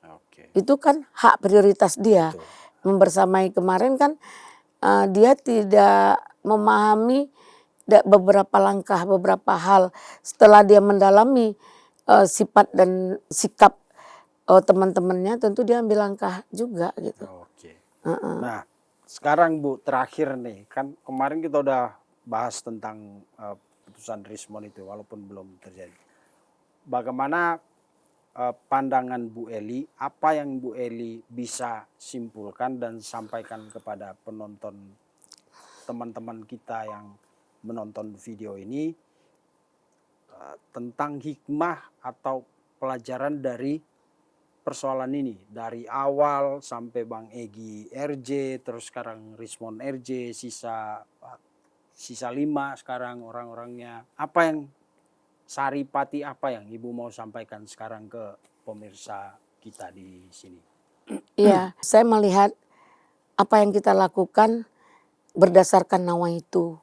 Oke. Itu kan hak prioritas dia. Betul. Membersamai kemarin kan dia tidak memahami beberapa langkah, beberapa hal. Setelah dia mendalami sifat dan sikap teman-temannya, tentu dia ambil langkah juga gitu. Oke. Heeh. Nah, sekarang Bu, terakhir nih, kan kemarin kita udah bahas tentang putusan Rismon itu walaupun belum terjadi. Bagaimana pandangan Bu Eli, apa yang Bu Eli bisa simpulkan dan sampaikan kepada penonton, teman-teman kita yang menonton video ini tentang hikmah atau pelajaran dari persoalan ini, dari awal sampai Bang Egy RJ, terus sekarang Rismon RJ, sisa 5 sekarang orang-orangnya. Apa yang saripati, apa yang Ibu mau sampaikan sekarang ke pemirsa kita di sini? Iya, saya melihat apa yang kita lakukan berdasarkan nawaitu.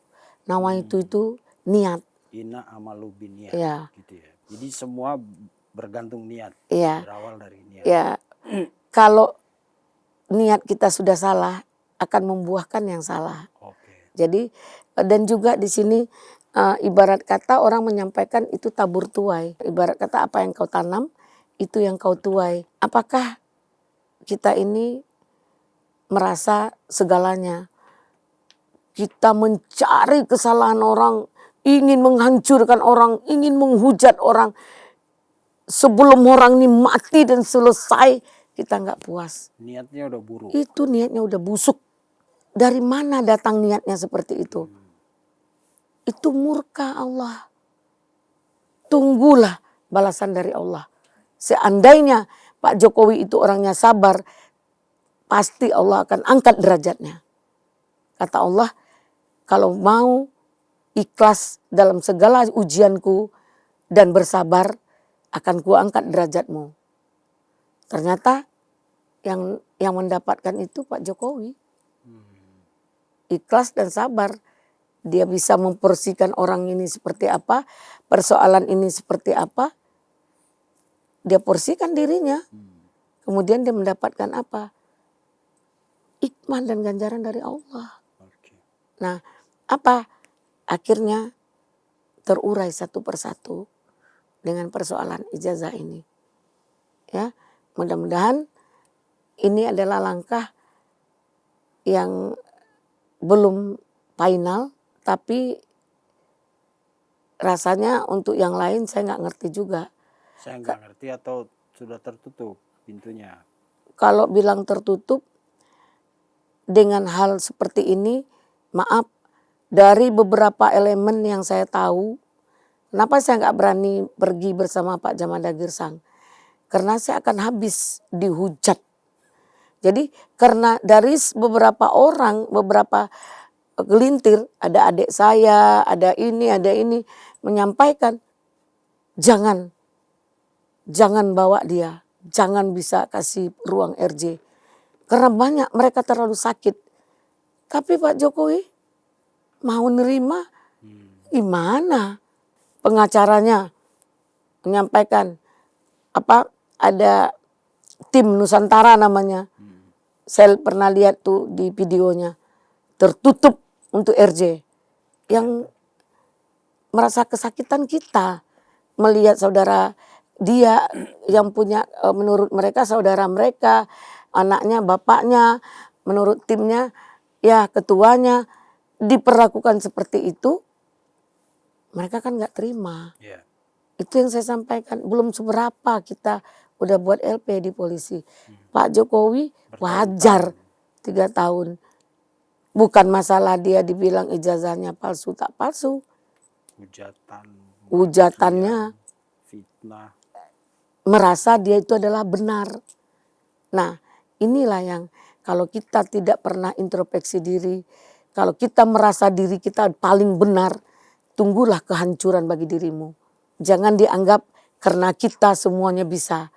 Nawaitu itu niat. Ina amalu binniat, Ya, gitu ya. Jadi semua bergantung niat, ya, berawal dari niat. ya. Kalau niat kita sudah salah, akan membuahkan yang salah. Oke. Jadi dan juga di sini ibarat kata orang menyampaikan itu tabur tuai. Ibarat kata apa yang kau tanam itu yang kau tuai. Apakah kita ini merasa segalanya? Kita mencari kesalahan orang, ingin menghancurkan orang, ingin menghujat orang. Sebelum orang ini mati dan selesai, kita nggak puas. Niatnya udah buruk. Itu niatnya udah busuk. Dari mana datang niatnya seperti itu? Itu murka Allah. Tunggulah balasan dari Allah. Seandainya Pak Jokowi itu orangnya sabar, pasti Allah akan angkat derajatnya. Kata Allah, kalau mau ikhlas dalam segala ujianku dan bersabar, akan kuangkat derajatmu. Ternyata yang mendapatkan itu Pak Jokowi. Ikhlas dan sabar. Dia bisa memporsikan orang ini seperti apa, persoalan ini seperti apa. Dia porsikan dirinya. Kemudian dia mendapatkan apa? Hikmah dan ganjaran dari Allah. Nah, apa? Akhirnya terurai satu persatu dengan persoalan ijazah ini. Ya, mudah-mudahan ini adalah langkah yang belum final, tapi rasanya untuk yang lain saya nggak ngerti juga. Saya nggak ngerti atau sudah tertutup pintunya. Kalau bilang tertutup dengan hal seperti ini, maaf, dari beberapa elemen yang saya tahu, kenapa saya nggak berani pergi bersama Pak Jamada Girsang? Karena saya akan habis dihujat. Jadi karena dari beberapa orang, beberapa gelintir, ada adik saya, ada ini, menyampaikan, jangan bawa dia, jangan bisa kasih ruang RJ. Karena banyak mereka terlalu sakit. Tapi Pak Jokowi mau nerima, gimana? Pengacaranya menyampaikan, ada tim Nusantara namanya. Saya pernah lihat tuh di videonya, tertutup untuk RJ. Yang merasa kesakitan kita melihat saudara dia yang punya, menurut mereka saudara mereka, anaknya, bapaknya, menurut timnya, ya ketuanya diperlakukan seperti itu, mereka kan nggak terima. Yeah. Itu yang saya sampaikan, belum seberapa kita udah buat LP di polisi. Pak Jokowi wajar 3 tahun. Bukan masalah dia dibilang ijazahnya palsu, tak palsu. Hujatannya, fitnah. Merasa dia itu adalah benar. Nah, inilah yang kalau kita tidak pernah introspeksi diri, kalau kita merasa diri kita paling benar, tunggulah kehancuran bagi dirimu. Jangan dianggap karena kita semuanya bisa.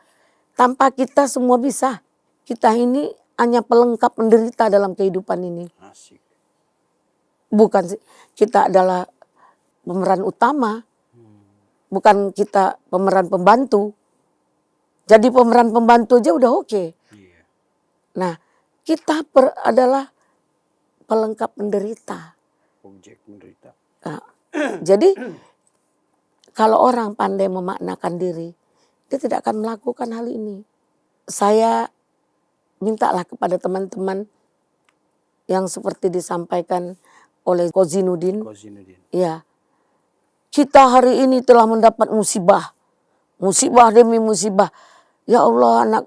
Tanpa kita semua bisa. Kita ini hanya pelengkap menderita dalam kehidupan ini. Asik. bukan kita adalah pemeran utama, bukan kita pemeran pembantu. Jadi pemeran pembantu aja udah oke. Iya. Nah, kita adalah pelengkap penderita. Objek menderita. Nah, jadi kalau orang pandai memaknakan diri, dia tidak akan melakukan hal ini. Saya mintalah kepada teman-teman yang seperti disampaikan oleh Kozinudin. Kozinudin. Ya, kita hari ini telah mendapat musibah. Musibah demi musibah. Ya Allah,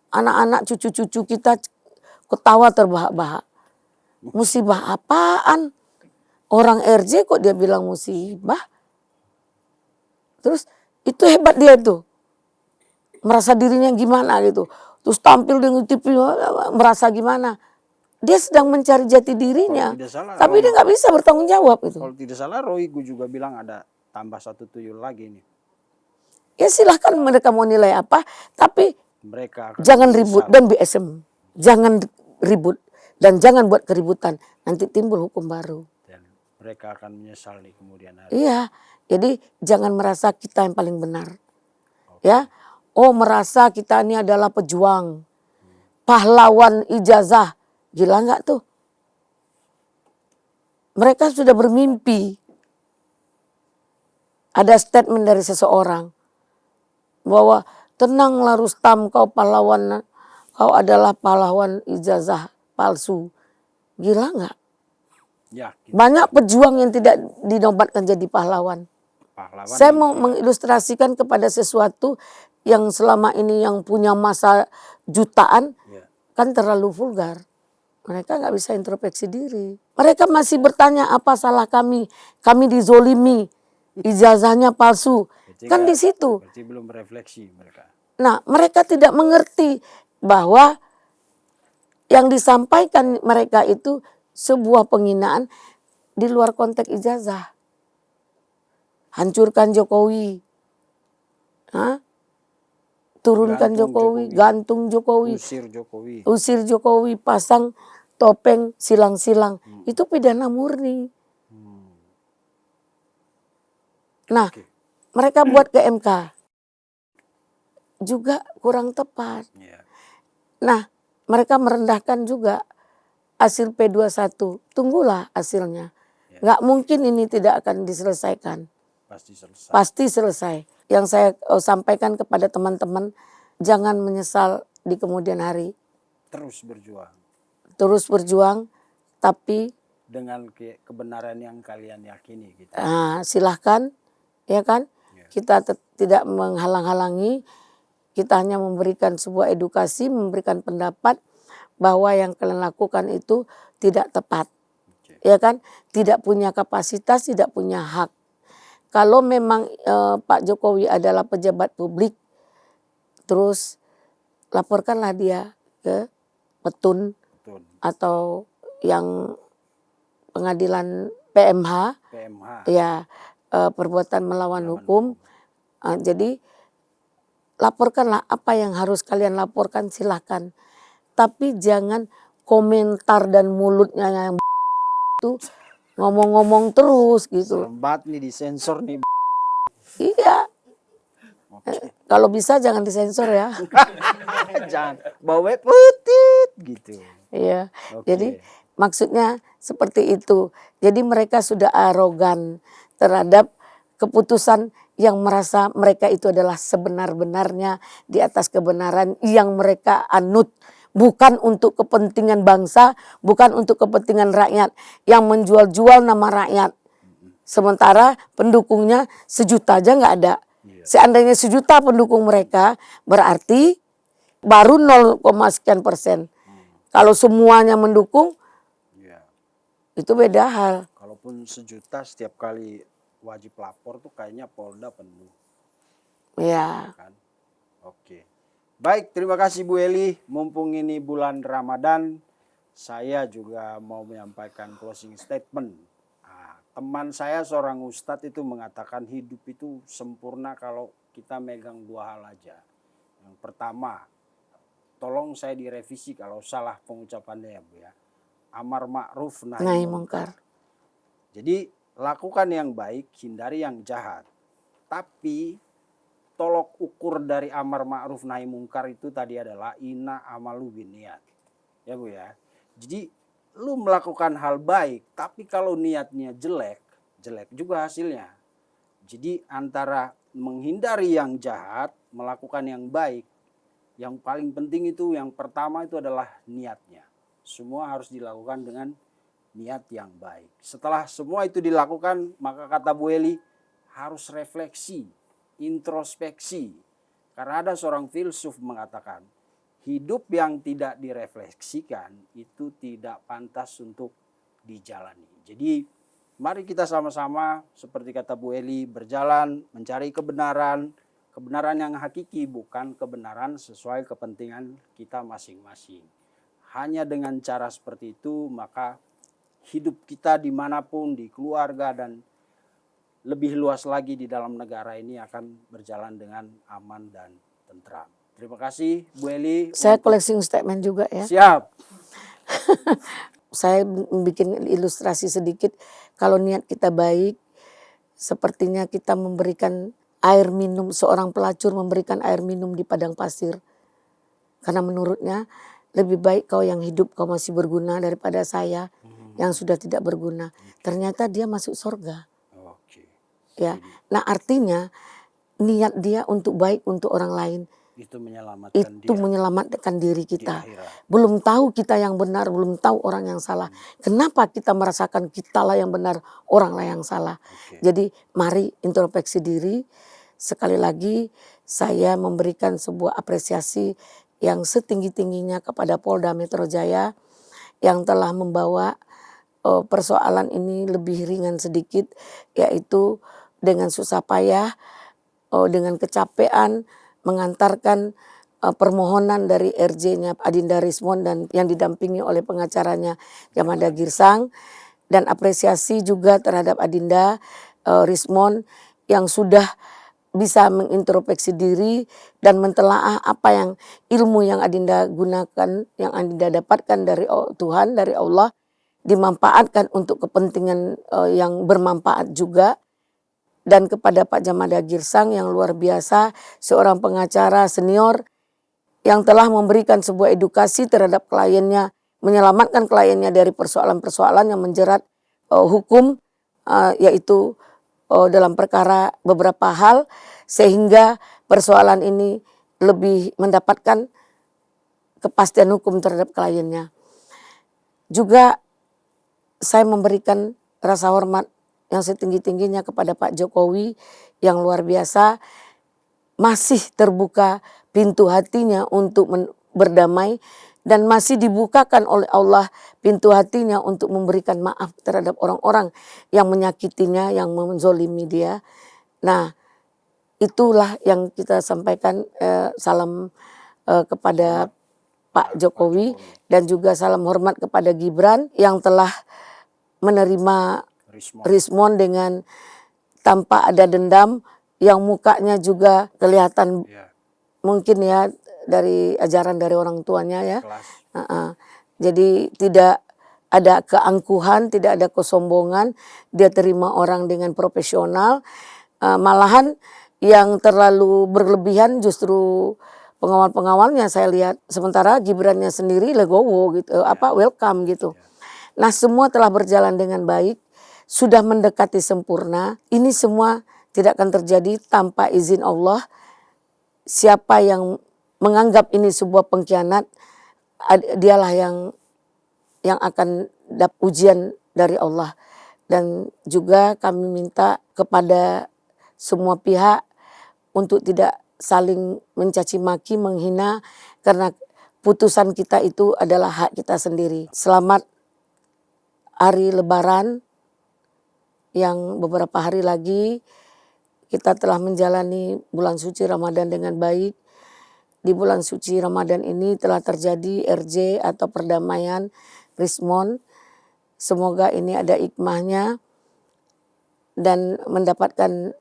anak-anak cucu-cucu kita ketawa terbahak-bahak. Musibah apaan? Orang RJ kok dia bilang musibah? Terus itu hebat dia tuh. Merasa dirinya gimana gitu. Terus tampil dengan TV merasa gimana. Dia sedang mencari jati dirinya. Salah, Tapi dia nggak bisa bertanggung jawab itu. Kalau tidak salah Roy gue juga bilang ada tambah 1 tuyul lagi nih. Ya silahkan mereka mau nilai apa. Tapi Mereka jangan ribut dan BSM. Jangan ribut. Dan jangan buat keributan. Nanti timbul hukum baru. Dan mereka akan menyesal di kemudian hari. Iya. Jadi jangan merasa kita yang paling benar. Ya. Oh merasa kita ini adalah pejuang. Pahlawan ijazah. Gila nggak tuh? Mereka sudah bermimpi. Ada statement dari seseorang. Bahwa tenanglah Rustam, kau pahlawan. Kau adalah pahlawan ijazah palsu. Gila nggak? Ya, Banyak pejuang yang tidak dinobatkan jadi pahlawan. Saya mau mengilustrasikan kepada sesuatu yang selama ini yang punya masa jutaan. ya. Kan terlalu vulgar. Mereka nggak bisa introspeksi diri. Mereka masih bertanya apa salah kami. Kami dizolimi. Ijazahnya palsu. Kan di situ. Berarti belum berefleksi mereka. Nah mereka tidak mengerti bahwa yang disampaikan mereka itu sebuah penghinaan di luar konteks ijazah. Hancurkan Jokowi. Hah? Turunkan Jokowi, gantung Jokowi. Usir Jokowi. Usir Jokowi, pasang topeng silang-silang. Itu pidana murni. Nah, mereka buat ke MK. Juga kurang tepat. Ya. Nah, mereka merendahkan juga hasil P21. Tunggulah hasilnya. Nggak mungkin ini tidak akan diselesaikan. Pasti selesai. Pasti selesai. Yang saya sampaikan kepada teman-teman, jangan menyesal di kemudian hari. Terus berjuang. Terus berjuang, tapi dengan kebenaran yang kalian yakini. Gitu. Silahkan, ya kan? Ya. Kita tidak menghalang-halangi, kita hanya memberikan sebuah edukasi, memberikan pendapat bahwa yang kalian lakukan itu tidak tepat. Ya kan? Tidak punya kapasitas, tidak punya hak. Kalau memang Pak Jokowi adalah pejabat publik, terus laporkanlah dia ke Petun atau yang pengadilan PMH. Ya, perbuatan melawan hukum. Jadi laporkanlah apa yang harus kalian laporkan, silahkan. Tapi jangan komentar dan mulutnya yang itu ngomong-ngomong terus gitu. Serembat nih disensor nih. Iya. Kalau bisa jangan disensor ya. Jangan bawa putih gitu. Iya. Jadi maksudnya seperti itu. Jadi mereka sudah arogan terhadap keputusan yang merasa mereka itu adalah sebenar-benarnya di atas kebenaran yang mereka anut. Bukan untuk kepentingan bangsa, bukan untuk kepentingan rakyat. Yang menjual-jual nama rakyat. Sementara pendukungnya 1 juta aja nggak ada. Seandainya 1 juta pendukung mereka, berarti baru 0, sekian persen. Kalau semuanya mendukung, itu beda hal. Kalaupun 1 juta setiap kali wajib lapor tuh kayaknya Polda penuh. Ya. Kan? Oke. Baik, terima kasih Bu Eli. Mumpung ini bulan Ramadan, saya juga mau menyampaikan closing statement. Teman saya seorang ustadz itu mengatakan hidup itu sempurna kalau kita megang 2 hal aja. Yang pertama, tolong saya direvisi kalau salah pengucapannya ya Bu ya. Amar ma'ruf nahi munkar. Jadi lakukan yang baik, hindari yang jahat. Tapi tolok ukur dari amar ma'ruf nahi mungkar itu tadi adalah ina amalu biniat. Ya Bu ya. Jadi lu melakukan hal baik, tapi kalau niatnya jelek, jelek juga hasilnya. Jadi antara menghindari yang jahat, melakukan yang baik, yang paling penting itu yang pertama itu adalah niatnya. Semua harus dilakukan dengan niat yang baik. Setelah semua itu dilakukan, maka kata Bu Eli harus refleksi, introspeksi. Karena ada seorang filsuf mengatakan, hidup yang tidak direfleksikan itu tidak pantas untuk dijalani. Jadi mari kita sama-sama seperti kata Bu Eli berjalan mencari kebenaran, kebenaran yang hakiki, bukan kebenaran sesuai kepentingan kita masing-masing. Hanya dengan cara seperti itu maka hidup kita dimanapun, di keluarga dan lebih luas lagi di dalam negara ini akan berjalan dengan aman dan tentram. Terima kasih Bu Eli. Saya closing statement juga ya. Siap. Saya bikin ilustrasi sedikit. Kalau niat kita baik, sepertinya kita memberikan air minum, seorang pelacur memberikan air minum di padang pasir. Karena menurutnya lebih baik kau yang hidup, kau masih berguna daripada saya yang sudah tidak berguna. Ternyata dia masuk surga. Oke. Ya. Nah artinya niat dia untuk baik untuk orang lain. Itu menyelamatkan Itu dia menyelamatkan diri di kita. akhirat. Belum tahu kita yang benar, belum tahu orang yang salah. Kenapa kita merasakan kitalah yang benar, oranglah yang salah. Oke. Jadi mari introspeksi diri. Sekali lagi saya memberikan sebuah apresiasi yang setinggi-tingginya kepada Polda Metro Jaya yang telah membawa persoalan ini lebih ringan sedikit, yaitu dengan susah payah, dengan kecapean mengantarkan permohonan dari RJ-nya Adinda Rismon dan yang didampingi oleh pengacaranya Yamada Girsang, dan apresiasi juga terhadap Adinda Rismon yang sudah bisa mengintrospeksi diri dan mentelaah apa yang ilmu yang Adinda gunakan, yang Adinda dapatkan dari Tuhan, dari Allah, dimanfaatkan untuk kepentingan yang bermanfaat juga. Dan kepada Pak Yamada Girsang yang luar biasa, seorang pengacara senior yang telah memberikan sebuah edukasi terhadap kliennya, menyelamatkan kliennya dari persoalan-persoalan yang menjerat hukum, yaitu dalam perkara beberapa hal, sehingga persoalan ini lebih mendapatkan kepastian hukum terhadap kliennya. Juga saya memberikan rasa hormat yang setinggi-tingginya kepada Pak Jokowi yang luar biasa, masih terbuka pintu hatinya untuk berdamai dan masih dibukakan oleh Allah pintu hatinya untuk memberikan maaf terhadap orang-orang yang menyakitinya, yang menzolimi dia. Nah, itulah yang kita sampaikan, salam kepada Pak Jokowi dan juga salam hormat kepada Gibran yang telah menerima Rismon dengan tanpa ada dendam, yang mukanya juga kelihatan mungkin ya dari ajaran dari orang tuanya ya. Jadi tidak ada keangkuhan, tidak ada kesombongan, dia terima orang dengan profesional. Malahan yang terlalu berlebihan justru pengawal-pengawalnya saya lihat, sementara Gibrannya sendiri legowo gitu, welcome gitu. Nah semua telah berjalan dengan baik, sudah mendekati sempurna. Ini semua tidak akan terjadi tanpa izin Allah. Siapa yang menganggap ini sebuah pengkhianat, dialah yang akan dapat ujian dari Allah. Dan juga kami minta kepada semua pihak untuk tidak saling mencaci maki, menghina, karena putusan kita itu adalah hak kita sendiri. Selamat hari Lebaran yang beberapa hari lagi kita telah menjalani bulan suci Ramadan dengan baik. Di bulan suci Ramadan ini telah terjadi RJ atau perdamaian Rismon. Semoga ini ada hikmahnya dan mendapatkan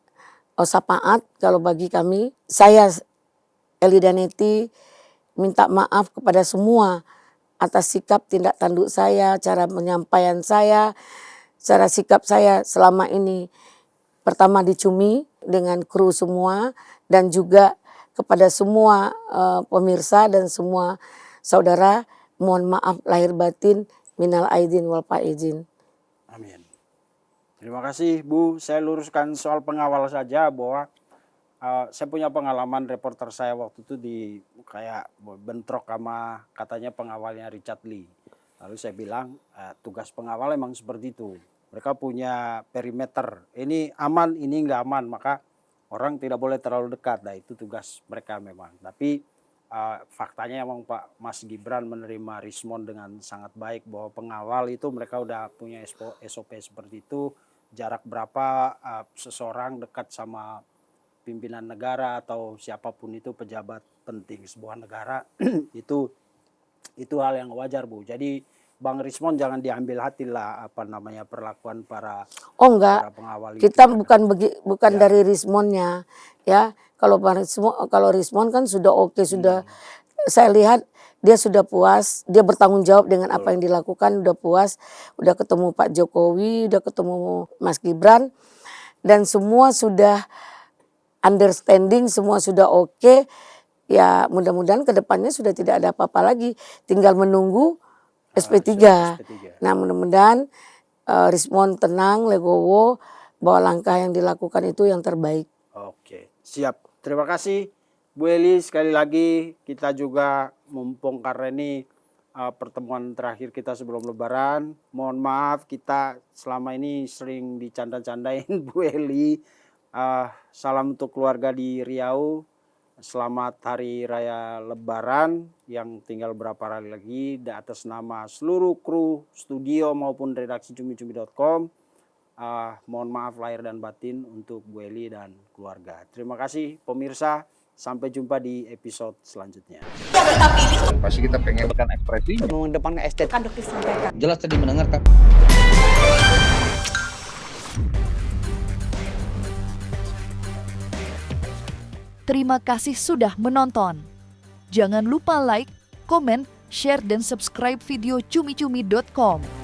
syafaat kalau bagi kami. Saya Eli Daneti minta maaf kepada semua atas sikap tindak tanduk saya, cara penyampaian saya Secara sikap saya selama ini pertama di Cumi dengan kru semua dan juga kepada semua pemirsa dan semua saudara, mohon maaf lahir batin, minal aidin wal faizin. Amin. Terima kasih Bu, saya luruskan soal pengawal saja bahwa saya punya pengalaman reporter saya waktu itu kayak bentrok sama katanya pengawalnya Richard Lee. Lalu saya bilang tugas pengawal emang seperti itu. Mereka punya perimeter, ini aman, ini enggak aman, maka orang tidak boleh terlalu dekat. Nah itu tugas mereka memang. Tapi faktanya emang Pak Mas Gibran menerima Rismon dengan sangat baik bahwa pengawal itu mereka udah punya SOP seperti itu. Jarak berapa seseorang dekat sama pimpinan negara atau siapapun itu pejabat penting sebuah negara itu hal yang wajar Bu. Jadi Bang Rismon jangan diambil hati lah perlakuan para enggak, pengawal kita itu. bukan dari Rismonnya ya. Kalau Rismon kan sudah oke, sudah saya lihat dia sudah puas, dia bertanggung jawab dengan apa yang dilakukan, udah puas, udah ketemu Pak Jokowi, udah ketemu Mas Gibran dan semua sudah understanding, semua sudah oke. Ya mudah-mudahan kedepannya sudah tidak ada apa-apa lagi, tinggal menunggu SP3. Nah mudah-mudahan Rismon tenang, legowo, bahwa langkah yang dilakukan itu yang terbaik. Oke, siap. Terima kasih Bu Eli, sekali lagi kita juga mumpung karena ini pertemuan terakhir kita sebelum Lebaran. Mohon maaf kita selama ini sering dicanda-candain Bu Eli. Salam untuk keluarga di Riau. Selamat Hari Raya Lebaran yang tinggal berapa hari lagi. Atas nama seluruh kru studio maupun redaksi cumi-cumi.com. Mohon maaf lahir dan batin untuk Bu Eli dan keluarga. Terima kasih pemirsa. Sampai jumpa di episode selanjutnya. Pasti kita pengen ekspresi. Mengedepankan estetika. Jelas tadi mendengarkan. Terima kasih sudah menonton. Jangan lupa like, komen, share, dan subscribe video cumi-cumi.com.